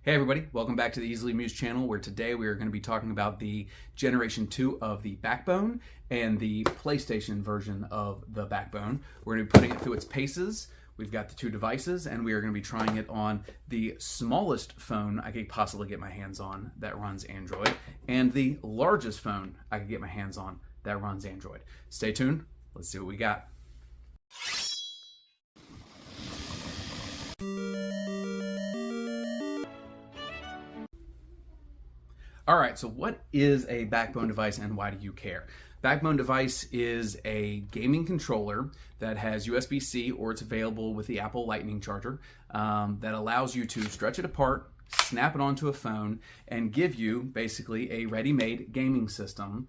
Hey everybody, welcome back to the Easily Amused channel, where today we are going to be talking about the Generation 2 of the Backbone and the PlayStation version of the Backbone. We're going to be putting it through its paces. We've got the two devices and we are going to be trying it on the smallest phone I could possibly get my hands on that runs Android and the largest phone I could get my hands on that runs Android. Stay tuned, let's see what we got. All right, so what is a Backbone device and why do you care? Backbone device is a gaming controller that has USB-C, or it's available with the Apple Lightning charger, that allows you to stretch it apart, snap it onto a phone, and give you basically a ready-made gaming system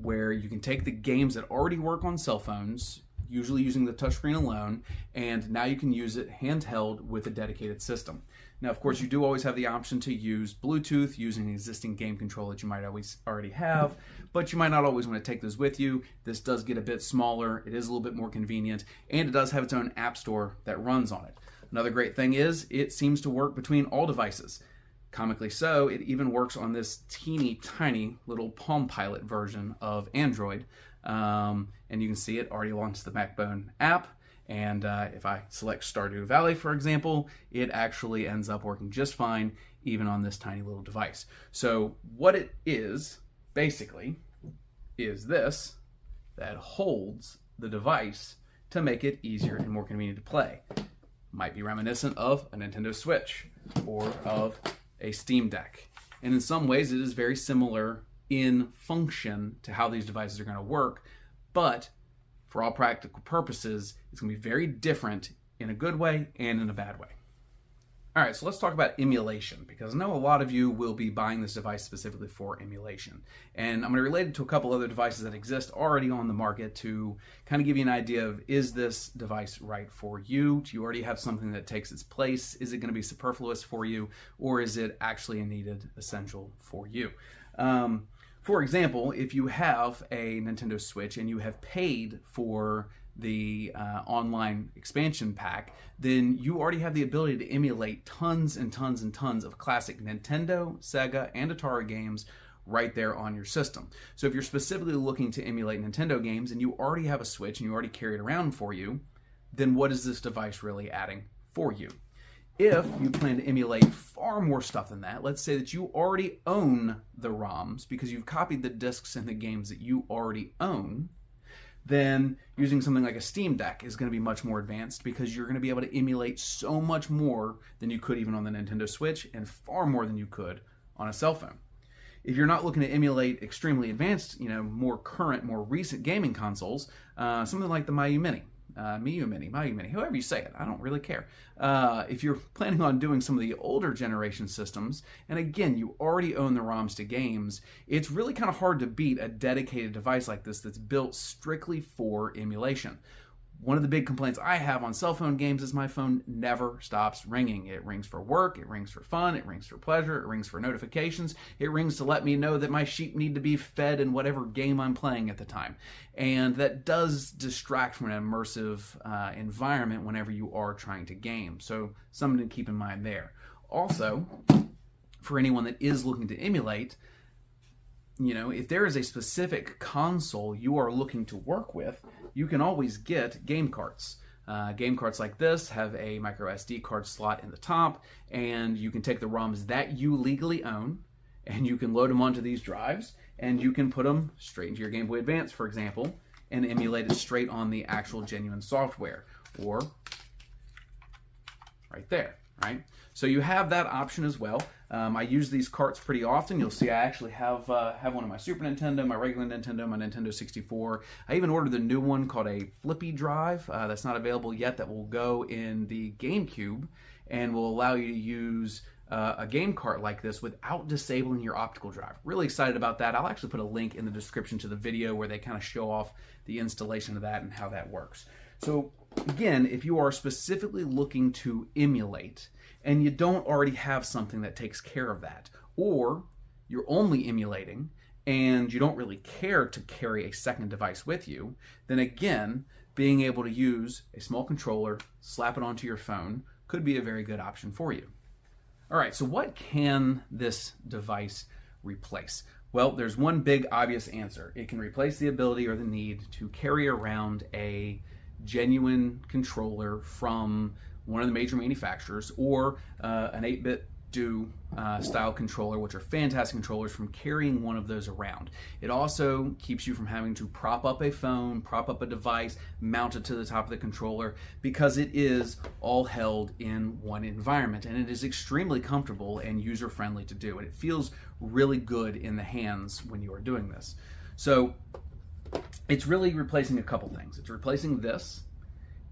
where you can take the games that already work on cell phones, usually using the touchscreen alone, and now you can use it handheld with a dedicated system. Now, of course, you do always have the option to use Bluetooth using an existing game controller that you might already have, but you might not always want to take those with you. This does get a bit smaller, it is a little bit more convenient, and it does have its own app store that runs on it. Another great thing is it seems to work between all devices. Comically so, it even works on this teeny tiny little Palm Pilot version of Android. And you can see it already launched the Backbone app. And if I select Stardew Valley, for example, it actually ends up working just fine, even on this tiny little device. So what it is, basically, is this that holds the device to make it easier and more convenient to play. Might be reminiscent of a Nintendo Switch or of a Steam Deck. And in some ways, it is very similar in function to how these devices are going to work, but for all practical purposes, it's going to be very different in a good way and in a bad way. All right, so let's talk about emulation, because I know a lot of you will be buying this device specifically for emulation. And I'm going to relate it to a couple other devices that exist already on the market to kind of give you an idea of, is this device right for you? Do you already have something that takes its place? Is it going to be superfluous for you? Or is it actually a needed essential for you? For example, if you have a Nintendo Switch and you have paid for the online expansion pack, then you already have the ability to emulate tons and tons and tons of classic Nintendo, Sega, and Atari games right there on your system. So if you're specifically looking to emulate Nintendo games and you already have a Switch and you already carry it around for you, then what is this device really adding for you? If you plan to emulate far more stuff than that, let's say that you already own the ROMs because you've copied the discs and the games that you already own, then using something like a Steam Deck is going to be much more advanced because you're going to be able to emulate so much more than you could even on the Nintendo Switch and far more than you could on a cell phone. If you're not looking to emulate extremely advanced, more current, more recent gaming consoles, something like the Miyoo Mini, however you say it, I don't really care. If you're planning on doing some of the older generation systems, and again, you already own the ROMs to games, it's really kind of hard to beat a dedicated device like this that's built strictly for emulation. One of the big complaints I have on cell phone games is my phone never stops ringing. It rings for work, it rings for fun, it rings for pleasure, it rings for notifications, it rings to let me know that my sheep need to be fed in whatever game I'm playing at the time. And that does distract from an immersive environment whenever you are trying to game. So something to keep in mind there. Also, for anyone that is looking to emulate, if there is a specific console you are looking to work with, you can always get game carts. Game carts like this have a micro SD card slot in the top, and you can take the ROMs that you legally own, and you can load them onto these drives, and you can put them straight into your Game Boy Advance, for example, and emulate it straight on the actual genuine software, or right there, right? So you have that option as well. I use these carts pretty often. You'll see I actually have one on my Super Nintendo, my regular Nintendo, my Nintendo 64. I even ordered the new one called a flippy drive that's not available yet, that will go in the GameCube and will allow you to use a game cart like this without disabling your optical drive. Really excited about that. I'll actually put a link in the description to the video where they kind of show off the installation of that and how that works. So again, if you are specifically looking to emulate and you don't already have something that takes care of that, or you're only emulating and you don't really care to carry a second device with you, then again, being able to use a small controller, slap it onto your phone, could be a very good option for you. All right, so what can this device replace? Well, there's one big obvious answer. It can replace the ability or the need to carry around a genuine controller from one of the major manufacturers, or an 8-bit do style controller, which are fantastic controllers, from carrying one of those around. It also keeps you from having to prop up a phone, prop up a device, mount it to the top of the controller, because it is all held in one environment, and it is extremely comfortable and user-friendly to do, and it feels really good in the hands when you are doing this. So it's really replacing a couple things. It's replacing this.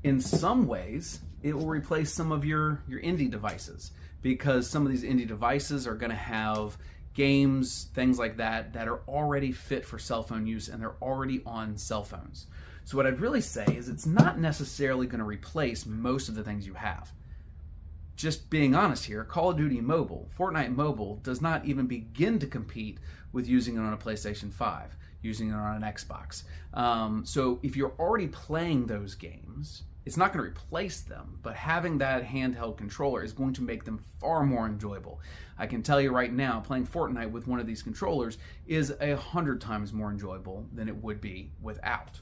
In some ways, it will replace some of your indie devices, because some of these indie devices are going to have games, things like that, that are already fit for cell phone use, and they're already on cell phones. So what I'd really say is it's not necessarily going to replace most of the things you have. Just being honest here, Call of Duty Mobile, Fortnite Mobile, does not even begin to compete with using it on a PlayStation 5, using it on an Xbox. So if you're already playing those games, it's not going to replace them, but having that handheld controller is going to make them far more enjoyable. I can tell you right now, playing Fortnite with one of these controllers is 100 times more enjoyable than it would be without.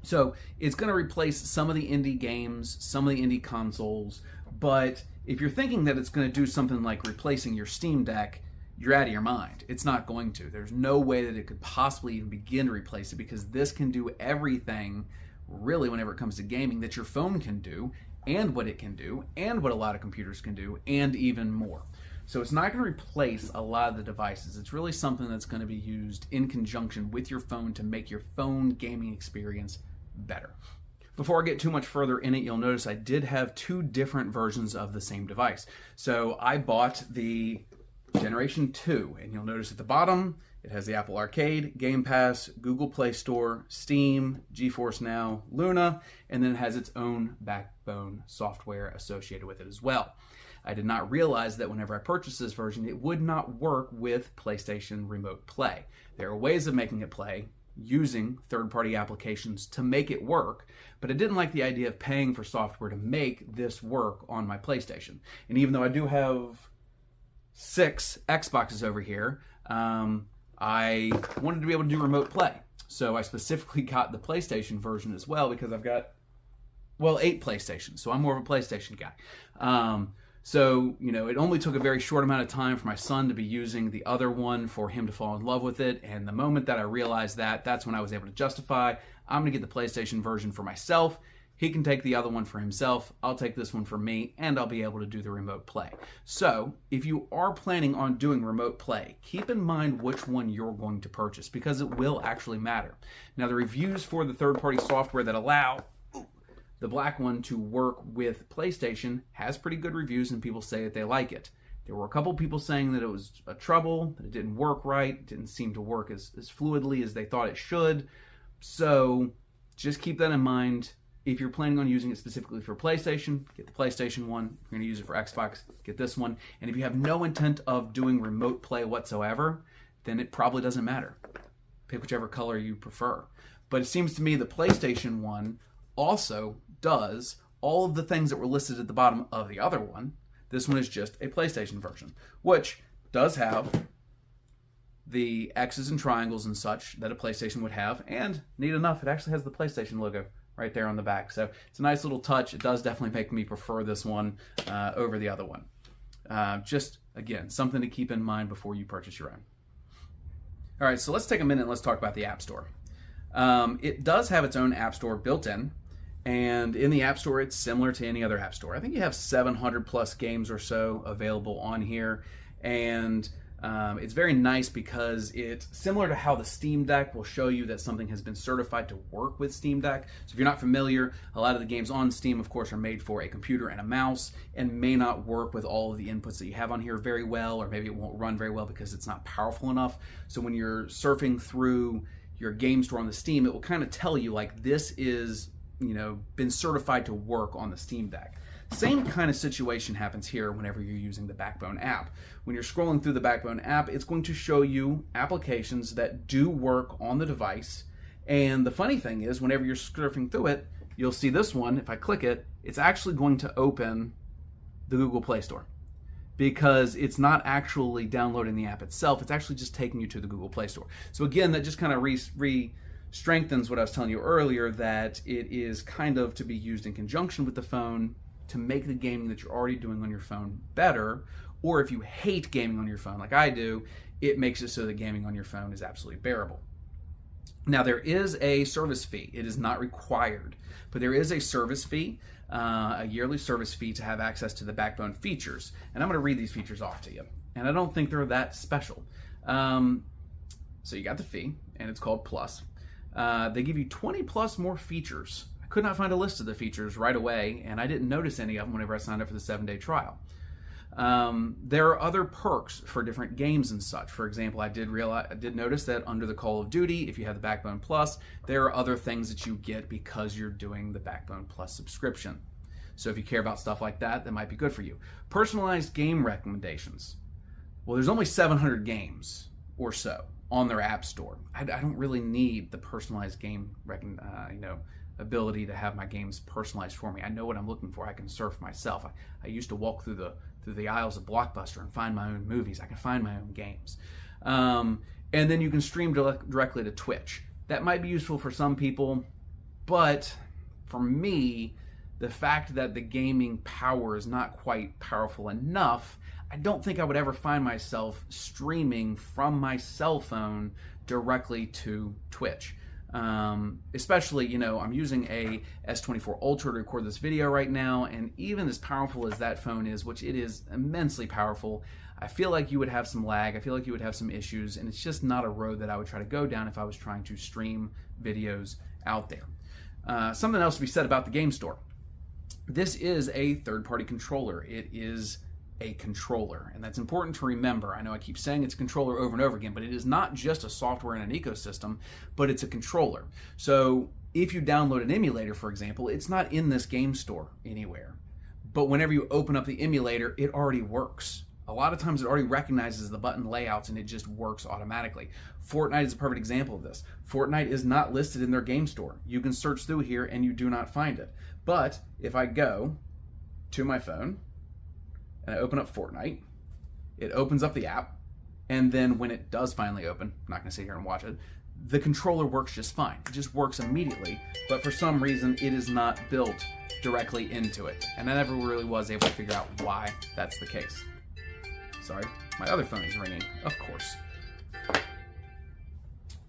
So it's going to replace some of the indie games, some of the indie consoles, but if you're thinking that it's going to do something like replacing your Steam Deck, you're out of your mind. It's not going to. There's no way that it could possibly even begin to replace it, because this can do everything, really, whenever it comes to gaming, that your phone can do, and what it can do, and what a lot of computers can do, and even more. So it's not going to replace a lot of the devices. It's really something that's going to be used in conjunction with your phone to make your phone gaming experience better. Before I get too much further in it, you'll notice I did have two different versions of the same device. So I bought the Generation 2, and you'll notice at the bottom it has the Apple Arcade, Game Pass, Google Play Store, Steam, GeForce Now, Luna, and then it has its own backbone software associated with it as well. I did not realize that whenever I purchased this version, it would not work with PlayStation Remote Play. There are ways of making it play using third-party applications to make it work, but I didn't like the idea of paying for software to make this work on my PlayStation. And even though I do have 6 Xboxes over here, I wanted to be able to do remote play. So I specifically got the PlayStation version as well, because I've got, 8 PlayStations, so I'm more of a PlayStation guy. So, it only took a very short amount of time for my son to be using the other one for him to fall in love with it, and the moment that I realized that, that's when I was able to justify, I'm going to get the PlayStation version for myself. He can take the other one for himself, I'll take this one for me, and I'll be able to do the remote play. So, if you are planning on doing remote play, keep in mind which one you're going to purchase, because it will actually matter. Now, the reviews for the third-party software that allow the black one to work with PlayStation has pretty good reviews, and people say that they like it. There were a couple people saying that it was a trouble, that it didn't work right, didn't seem to work as fluidly as they thought it should. So, just keep that in mind. If you're planning on using it specifically for PlayStation, get the PlayStation one. If you're going to use it for Xbox, get this one. And if you have no intent of doing remote play whatsoever, then it probably doesn't matter. Pick whichever color you prefer. But it seems to me the PlayStation one also does all of the things that were listed at the bottom of the other one. This one is just a PlayStation version, which does have the X's and triangles and such that a PlayStation would have. And neat enough, it actually has the PlayStation logo right there on the back. So it's a nice little touch. It does definitely make me prefer this one over the other one. Just, again, something to keep in mind before you purchase your own. All right, so let's take a minute and let's talk about the App Store. It does have its own App Store built in. And in the App Store, it's similar to any other App Store. I think you have 700 plus games or so available on here. And it's very nice because it's similar to how the Steam Deck will show you that something has been certified to work with Steam Deck. So if you're not familiar, a lot of the games on Steam, of course, are made for a computer and a mouse and may not work with all of the inputs that you have on here very well, or maybe it won't run very well because it's not powerful enough. So when you're surfing through your game store on the Steam, it will kind of tell you like this is, been certified to work on the Steam Deck. Same kind of situation happens here whenever you're using the Backbone app. When you're scrolling through the Backbone app, it's going to show you applications that do work on the device. And the funny thing is, whenever you're surfing through it, you'll see this one. If I click it, it's actually going to open the Google Play Store. because it's not actually downloading the app itself. It's actually just taking you to the Google Play Store. So again, that just kind of strengthens what I was telling you earlier, that it is kind of to be used in conjunction with the phone to make the gaming that you're already doing on your phone better. Or if you hate gaming on your phone like I do, it makes it so that gaming on your phone is absolutely bearable. Now, there is a service fee. It is not required, but there is a service fee, a yearly service fee to have access to the Backbone features. And I'm going to read these features off to you. And I don't think they're that special. So you got the fee, and it's called Plus. They give you 20 plus more features. I could not find a list of the features right away, and I didn't notice any of them whenever I signed up for the 7-day trial. There are other perks for different games and such. For example, I did notice that under the Call of Duty, if you have the Backbone Plus, there are other things that you get because you're doing the Backbone Plus subscription. So if you care about stuff like that, that might be good for you. Personalized game recommendations. Well, there's only 700 games or so on their app store. I don't really need the personalized game ability to have my games personalized for me. I know what I'm looking for. I can surf myself. I used to walk through the aisles of Blockbuster and find my own movies. I can find my own games. And then you can stream directly to Twitch. That might be useful for some people, but for me, the fact that the gaming power is not quite powerful enough, I don't think I would ever find myself streaming from my cell phone directly to Twitch. Especially, I'm using a S24 Ultra to record this video right now, and even as powerful as that phone is, which it is immensely powerful, I feel like you would have some lag, I feel like you would have some issues, and it's just not a road that I would try to go down if I was trying to stream videos out there. Something else to be said about the game store. This is a third-party controller. It is a controller, and that's important to remember. I know I keep saying it's a controller over and over again, but it is not just a software and an ecosystem, but it's a controller. So if you download an emulator, for example, it's not in this game store anywhere, but whenever you open up the emulator, it already works. A lot of times it already recognizes the button layouts and it just works automatically. Fortnite is a perfect example of this. Fortnite is not listed in their game store. You can search through here and you do not find it. But if I go to my phone and I open up Fortnite, it opens up the app, and then when it does finally open, I'm not going to sit here and watch it, the controller works just fine. It just works immediately, but for some reason it is not built directly into it. And I never really was able to figure out why that's the case. Sorry, my other phone is ringing, of course.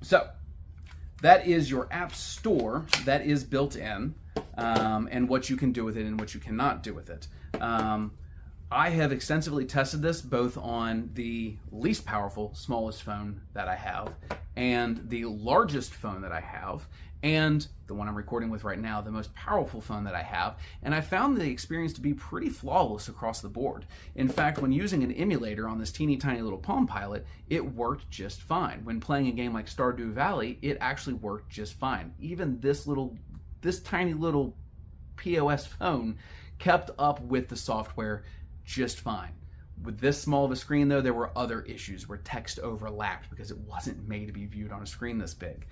So, that is your app store that is built in, and what you can do with it and what you cannot do with it. I have extensively tested this both on the least powerful, smallest phone that I have, and the largest phone that I have, and the one I'm recording with right now, the most powerful phone that I have, and I found the experience to be pretty flawless across the board. In fact, when using an emulator on this teeny tiny little Palm Pilot, it worked just fine. When playing a game like Stardew Valley, it actually worked just fine. Even this tiny little POS phone kept up with the software just fine. With this small of a screen, though, there were other issues where text overlapped because it wasn't made to be viewed on a screen this big.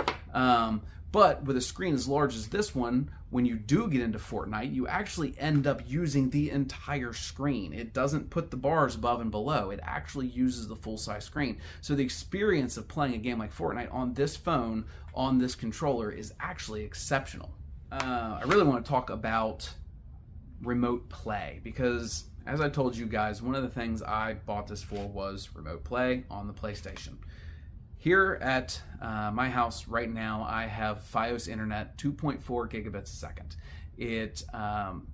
But with a screen as large as this one, when you do get into Fortnite, you actually end up using the entire screen. It doesn't put the bars above and below. It actually uses the full-size screen. So the experience of playing a game like Fortnite on this phone, on this controller, is actually exceptional. I really want to talk about remote play because, as I told you guys, one of the things I bought this for was remote play on the PlayStation. Here at my house right now, I have Fios internet, 2.4 gigabits a second. The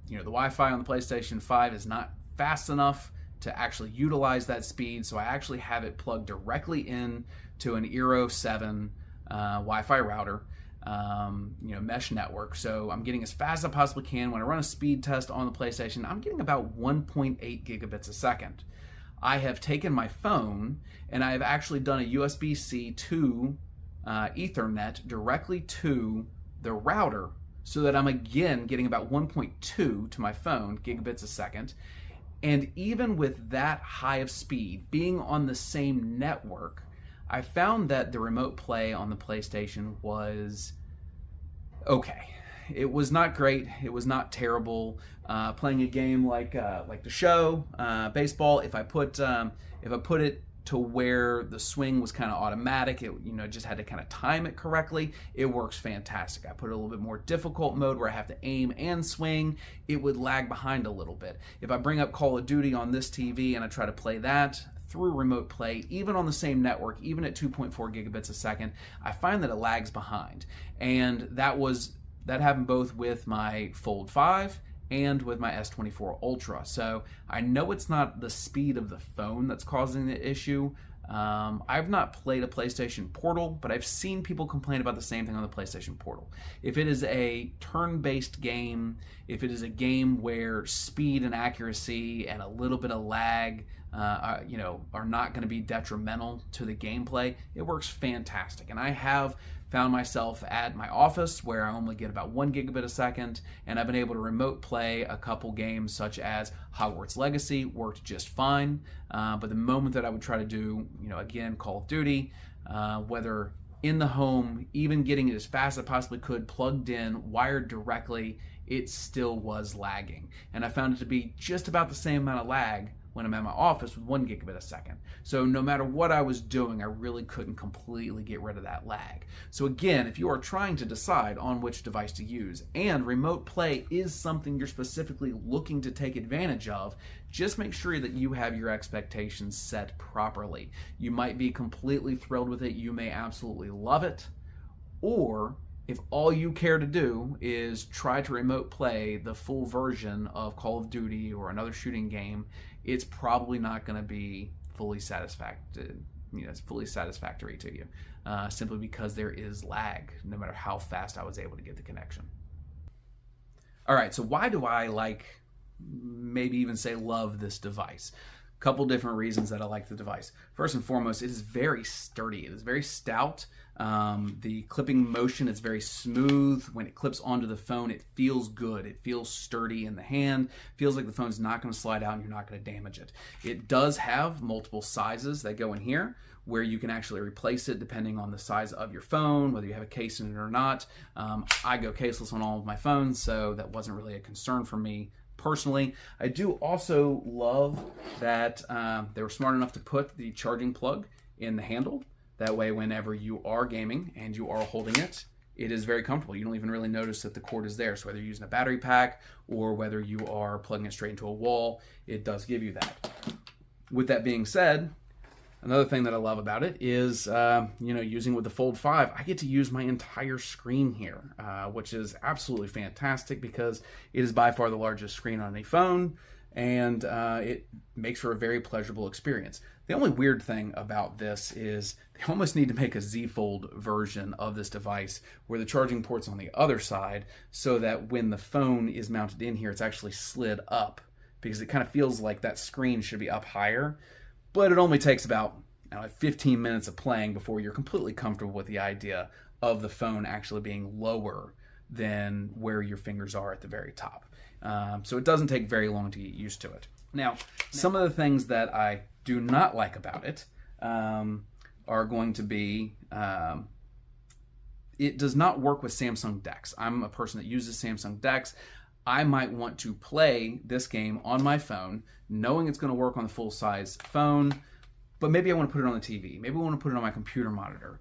Wi-Fi on the PlayStation 5 is not fast enough to actually utilize that speed, so I actually have it plugged directly in to an Eero 7 Wi-Fi router. Mesh network. So I'm getting as fast as I possibly can. When I run a speed test on the PlayStation, I'm getting about 1.8 gigabits a second. I have taken my phone and I have actually done a USB-C to Ethernet directly to the router so that I'm again getting about 1.2 to my phone gigabits a second. And even with that high of speed, being on the same network, I found that the remote play on the PlayStation was okay. it was not great. It was not terrible. Playing a game like the show, baseball, if I put it to where the swing was kind of automatic, it just had to kind of time it correctly, it works fantastic. I put it a little bit more difficult mode where I have to aim and swing, it would lag behind a little bit. If I bring up Call of Duty on this TV and I try to play that through remote play, even on the same network, even at 2.4 gigabits a second, I find that it lags behind. And that happened both with my Fold 5 and with my S24 Ultra. So I know it's not the speed of the phone that's causing the issue. I've not played a PlayStation Portal, but I've seen people complain about the same thing on the PlayStation Portal. If it is a turn-based game, if it is a game where speed and accuracy and a little bit of lag are not going to be detrimental to the gameplay, it works fantastic. And I have found myself at my office where I only get about 1 gigabit a second, and I've been able to remote play a couple games such as Hogwarts Legacy, worked just fine. But the moment that I would try to do, again, Call of Duty, whether in the home, even getting it as fast as I possibly could, plugged in, wired directly, it still was lagging. And I found it to be just about the same amount of lag when I'm at my office with 1 gigabit a second. So no matter what I was doing, I really couldn't completely get rid of that lag. So again, if you are trying to decide on which device to use, and remote play is something you're specifically looking to take advantage of, just make sure that you have your expectations set properly. You might be completely thrilled with it, you may absolutely love it, or if all you care to do is try to remote play the full version of Call of Duty or another shooting game, it's probably not going to be fully satisfactory to you, simply because there is lag, no matter how fast I was able to get the connection. All right, so why do I maybe even say love this device? Couple different reasons that I like the device. First and foremost, it is very sturdy. It is very stout. The clipping motion is very smooth. When it clips onto the phone, it feels good. It feels sturdy in the hand. Feels like the phone's not going to slide out and you're not going to damage it. It does have multiple sizes that go in here, where you can actually replace it depending on the size of your phone, whether you have a case in it or not. I go caseless on all of my phones, so that wasn't really a concern for me personally. I do also love that they were smart enough to put the charging plug in the handle. That way, whenever you are gaming and you are holding it, it is very comfortable. You don't even really notice that the cord is there. So whether you're using a battery pack or whether you are plugging it straight into a wall, it does give you that. With that being said, another thing that I love about it is, using with the Fold 5, I get to use my entire screen here, which is absolutely fantastic because it is by far the largest screen on a phone, and it makes for a very pleasurable experience. The only weird thing about this is they almost need to make a Z Fold version of this device where the charging port's on the other side, so that when the phone is mounted in here, it's actually slid up, because it kind of feels like that screen should be up higher. But it only takes about 15 minutes of playing before you're completely comfortable with the idea of the phone actually being lower than where your fingers are at the very top. So it doesn't take very long to get used to it. Now, some of the things that I do not like about it are going to be, it does not work with Samsung DeX. I'm a person that uses Samsung DeX. I might want to play this game on my phone, knowing it's going to work on the full-size phone, but maybe I want to put it on the TV. Maybe I want to put it on my computer monitor.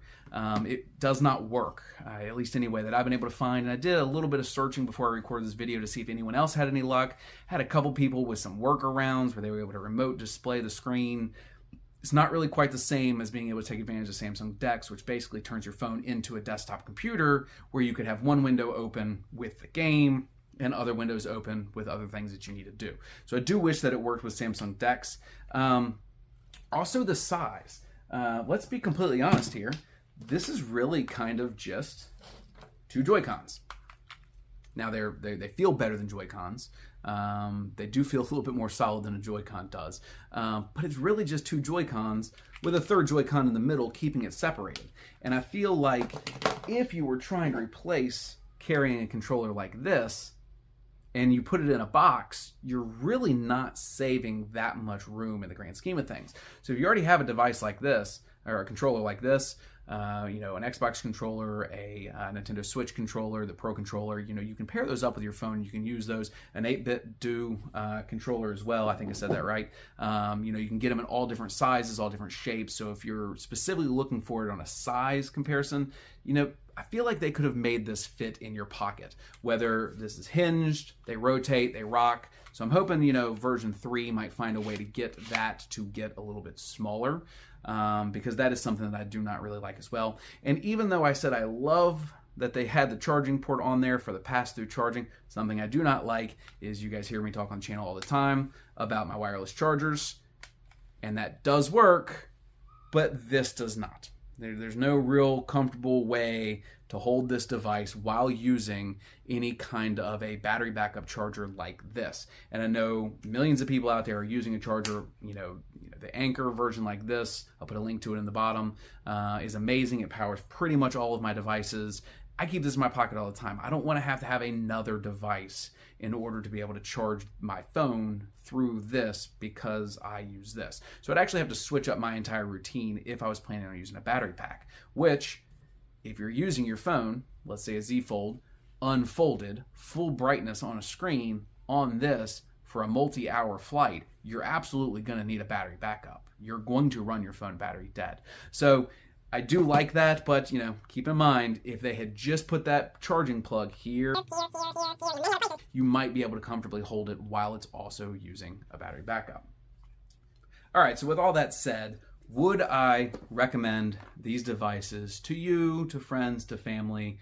It does not work, at least any way that I've been able to find. And I did a little bit of searching before I recorded this video to see if anyone else had any luck. Had a couple people with some workarounds where they were able to remote display the screen. It's not really quite the same as being able to take advantage of Samsung DeX, which basically turns your phone into a desktop computer where you could have one window open with the game and other windows open with other things that you need to do. So I do wish that it worked with Samsung DeX. Also the size. Let's be completely honest here. This is really kind of just two Joy-Cons. Now they feel better than Joy-Cons. They do feel a little bit more solid than a Joy-Con does. But it's really just two Joy-Cons with a third Joy-Con in the middle, keeping it separated. And I feel like if you were trying to replace carrying a controller like this, and you put it in a box, you're really not saving that much room in the grand scheme of things. So if you already have a device like this, or a controller like this, an Xbox controller, a Nintendo Switch controller, the Pro controller. You can pair those up with your phone. You can use those, an 8-bit do controller as well. I think I said that right. You can get them in all different sizes, all different shapes. So if you're specifically looking for it on a size comparison, I feel like they could have made this fit in your pocket. Whether this is hinged, they rotate, they rock. So I'm hoping, version 3 might find a way to get that to get a little bit smaller, because that is something that I do not really like as well. And even though I said I love that they had the charging port on there for the pass-through charging, something I do not like is, you guys hear me talk on the channel all the time about my wireless chargers, and that does work, but this does not. There's no real comfortable way to hold this device while using any kind of a battery backup charger like this. And I know millions of people out there are using a charger, the Anker version like this, I'll put a link to it in the bottom, is amazing. It powers pretty much all of my devices. I keep this in my pocket all the time. I don't want to have another device in order to be able to charge my phone through this because I use this. So I'd actually have to switch up my entire routine if I was planning on using a battery pack, which, if you're using your phone, let's say a Z Fold, unfolded, full brightness on a screen on this for a multi-hour flight, you're absolutely going to need a battery backup. You're going to run your phone battery dead. So I do like that, but keep in mind, if they had just put that charging plug here, you might be able to comfortably hold it while it's also using a battery backup. All right, so with all that said, would I recommend these devices to you, to friends, to family,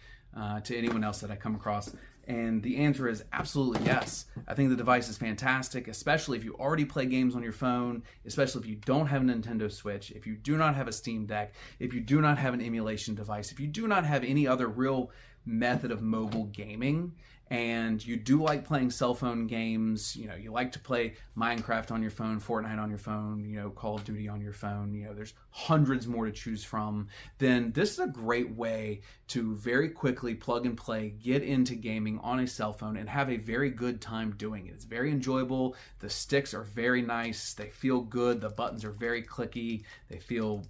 to anyone else that I come across? And the answer is absolutely yes. I think the device is fantastic, especially if you already play games on your phone, especially if you don't have a Nintendo Switch, if you do not have a Steam Deck, if you do not have an emulation device, if you do not have any other real method of mobile gaming, and you do like playing cell phone games, you like to play Minecraft on your phone, Fortnite on your phone, Call of Duty on your phone, there's hundreds more to choose from, then this is a great way to very quickly plug and play, get into gaming on a cell phone, and have a very good time doing it. It's very enjoyable. The sticks are very nice. They feel good. The buttons are very clicky. They feel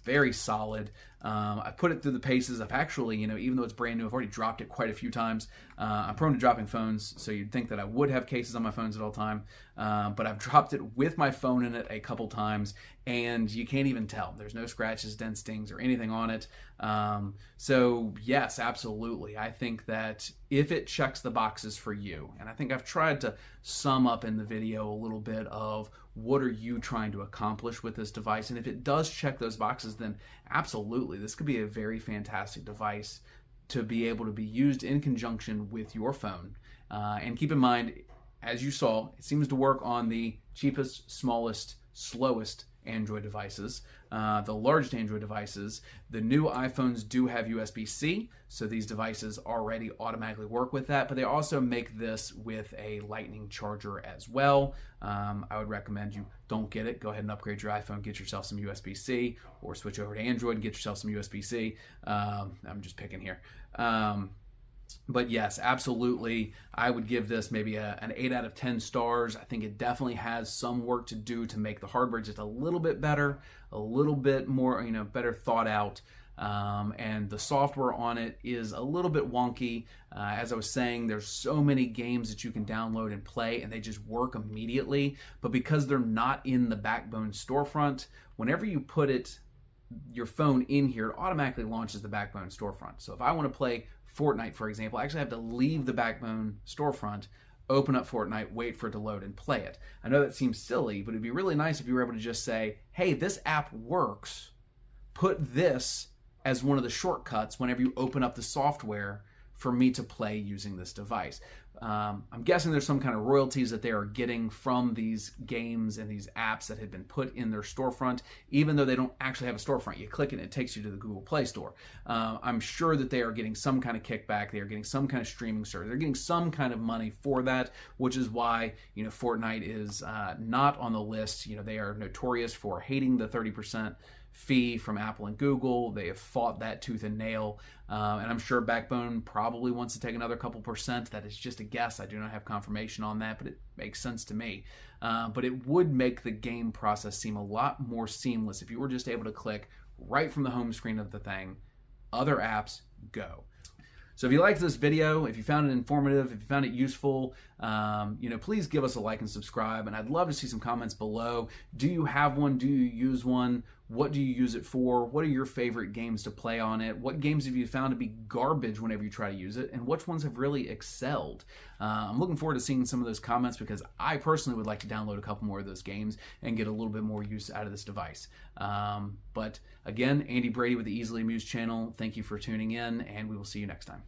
very solid. I put it through the paces. I've actually, even though it's brand new, I've already dropped it quite a few times. I'm prone to dropping phones, so you'd think that I would have cases on my phones at all time, but I've dropped it with my phone in it a couple times, and you can't even tell. There's no scratches, dents, stings, or anything on it. So yes, absolutely. I think that if it checks the boxes for you, and I think I've tried to sum up in the video a little bit of what are you trying to accomplish with this device, and if it does check those boxes, then absolutely, this could be a very fantastic device to be able to be used in conjunction with your phone. And keep in mind, as you saw, it seems to work on the cheapest, smallest, slowest Android devices, the largest Android devices. The new iPhones do have USB-C, so these devices already automatically work with that, but they also make this with a lightning charger as well. I would recommend you don't get it. Go ahead and upgrade your iPhone, get yourself some USB-C, or switch over to Android and get yourself some USB-C. I'm just picking here. But yes, absolutely, I would give this maybe an 8 out of 10 stars. I think it definitely has some work to do to make the hardware just a little bit better, a little bit more, better thought out. And the software on it is a little bit wonky. As I was saying, there's so many games that you can download and play, and they just work immediately. But because they're not in the Backbone storefront, whenever you put your phone in here, it automatically launches the Backbone storefront. So if I want to play Fortnite, for example, I actually have to leave the Backbone storefront, open up Fortnite, wait for it to load, and play it. I know that seems silly, but it'd be really nice if you were able to just say, hey, this app works. Put this as one of the shortcuts whenever you open up the software for me to play using this device. I'm guessing there's some kind of royalties that they are getting from these games and these apps that had been put in their storefront, even though they don't actually have a storefront. You click it and it takes you to the Google Play Store. I'm sure that they are getting some kind of kickback. They are getting some kind of streaming service. They're getting some kind of money for that, which is why, Fortnite is not on the list. They are notorious for hating the 30% fee from Apple and Google. They have fought that tooth and nail, and I'm sure Backbone probably wants to take another couple percent. That is just a guess. I do not have confirmation on that, but it makes sense to me. But it would make the game process seem a lot more seamless if you were just able to click right from the home screen of the thing. Other apps, go. So if you liked this video, if you found it informative, if you found it useful, please give us a like and subscribe. And I'd love to see some comments below. Do you have one? Do you use one? What do you use it for? What are your favorite games to play on it? What games have you found to be garbage whenever you try to use it? And which ones have really excelled? I'm looking forward to seeing some of those comments because I personally would like to download a couple more of those games and get a little bit more use out of this device. But again, Andy Brady with the Easily Amused channel. Thank you for tuning in, and we will see you next time.